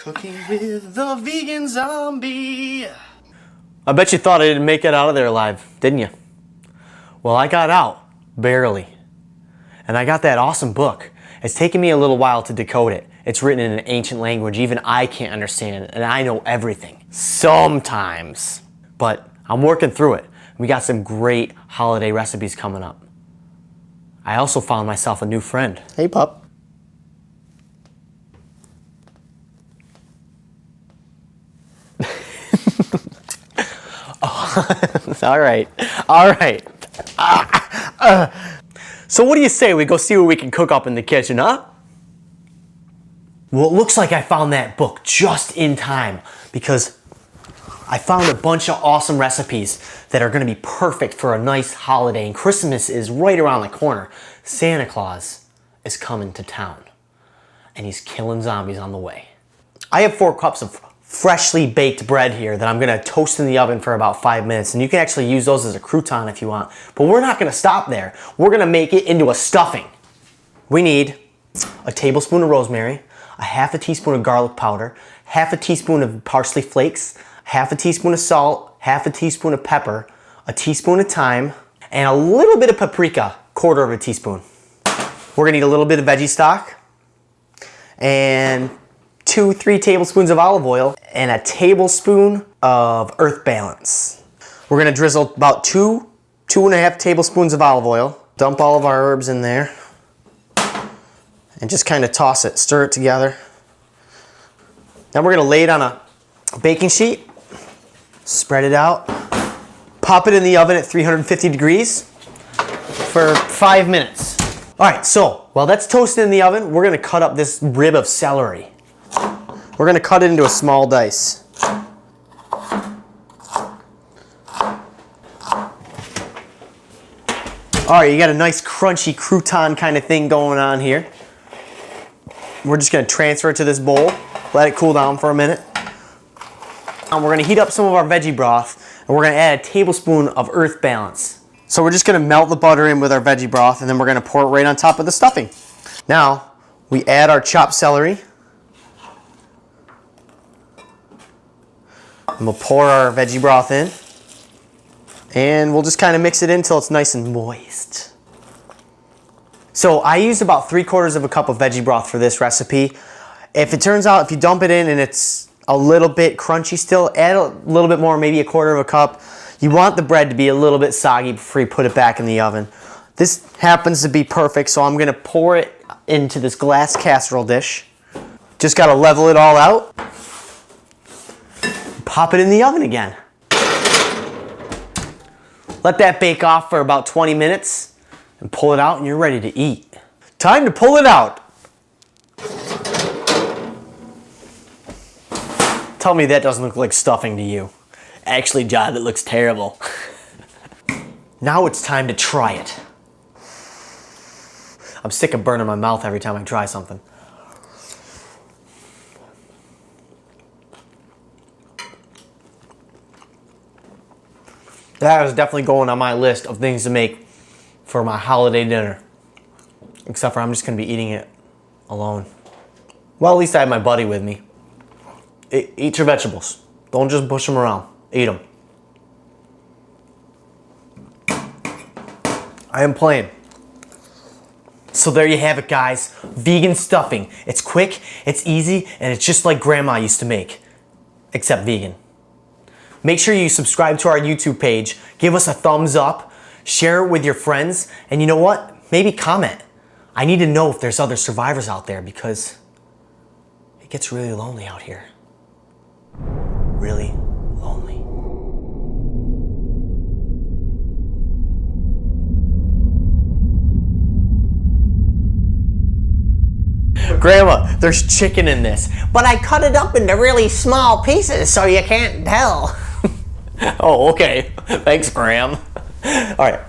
Cooking with the vegan zombie. I bet you thought I didn't make it out of there alive, didn't you? Well, I got out, barely. And I got that awesome book. It's taken me a little while to decode it. It's written in an ancient language even I can't understand it, and I know everything. Sometimes. But I'm working through it. We got some great holiday recipes coming up. I also found myself a new friend. Hey, pup. All right. So what do you say we go see what we can cook up in the kitchen, huh? Well, it looks like I found that book just in time because I found a bunch of awesome recipes that are going to be perfect for a nice holiday, and Christmas is right around the corner. Santa Claus is coming to town and he's killing zombies on the way. I have 4 cups of freshly baked bread here that I'm gonna toast in the oven for about 5 minutes, and you can actually use those as a crouton if you want, but we're not gonna stop there. We're gonna make it into a stuffing. We need a tablespoon of rosemary, a half a teaspoon of garlic powder, half a teaspoon of parsley flakes, half a teaspoon of salt, half a teaspoon of pepper, a teaspoon of thyme, and a little bit of paprika, 1/4 of a teaspoon. We're gonna need a little bit of veggie stock, and 2-3 tablespoons of olive oil, and a tablespoon of Earth Balance. We're gonna drizzle about 2.5 tablespoons of olive oil. Dump all of our herbs in there and just kind of toss it, stir it together. Now we're gonna lay it on a baking sheet, spread it out, pop it in the oven at 350 degrees for 5 minutes. All right, so while that's toasted in the oven, we're gonna cut up this rib of celery. We're gonna cut it into a small dice. All right, you got a nice crunchy crouton kind of thing going on here. We're just gonna transfer it to this bowl, let it cool down for a minute. And we're gonna heat up some of our veggie broth, and we're gonna add a tablespoon of Earth Balance. So we're just gonna melt the butter in with our veggie broth, and then we're gonna pour it right on top of the stuffing. Now, we add our chopped celery. And we'll pour our veggie broth in, and we'll just kind of mix it in until it's nice and moist. So I used about 3/4 of a cup of veggie broth for this recipe. If it turns out, if you dump it in and it's a little bit crunchy still, add a little bit more, maybe 1/4 of a cup. You want the bread to be a little bit soggy before you put it back in the oven. This happens to be perfect, so I'm gonna pour it into this glass casserole dish. Just gotta level it all out. Pop it in the oven again. Let that bake off for about 20 minutes and pull it out and you're ready to eat. Time to pull it out. Tell me that doesn't look like stuffing to you. Actually, John, it looks terrible. Now it's time to try it. I'm sick of burning my mouth every time I try something. That is definitely going on my list of things to make for my holiday dinner. Except for I'm just going to be eating it alone. Well, at least I have my buddy with me. Eat your vegetables. Don't just push them around. Eat them. I am playing. So there you have it, guys. Vegan stuffing. It's quick, it's easy, and it's just like Grandma used to make. Except vegan. Make sure you subscribe to our YouTube page, give us a thumbs up, share it with your friends, and you know what? Maybe comment. I need to know if there's other survivors out there because it gets really lonely out here. Really lonely. Grandma, there's chicken in this. But I cut it up into really small pieces so you can't tell. Oh, okay. Thanks, Graham. All right.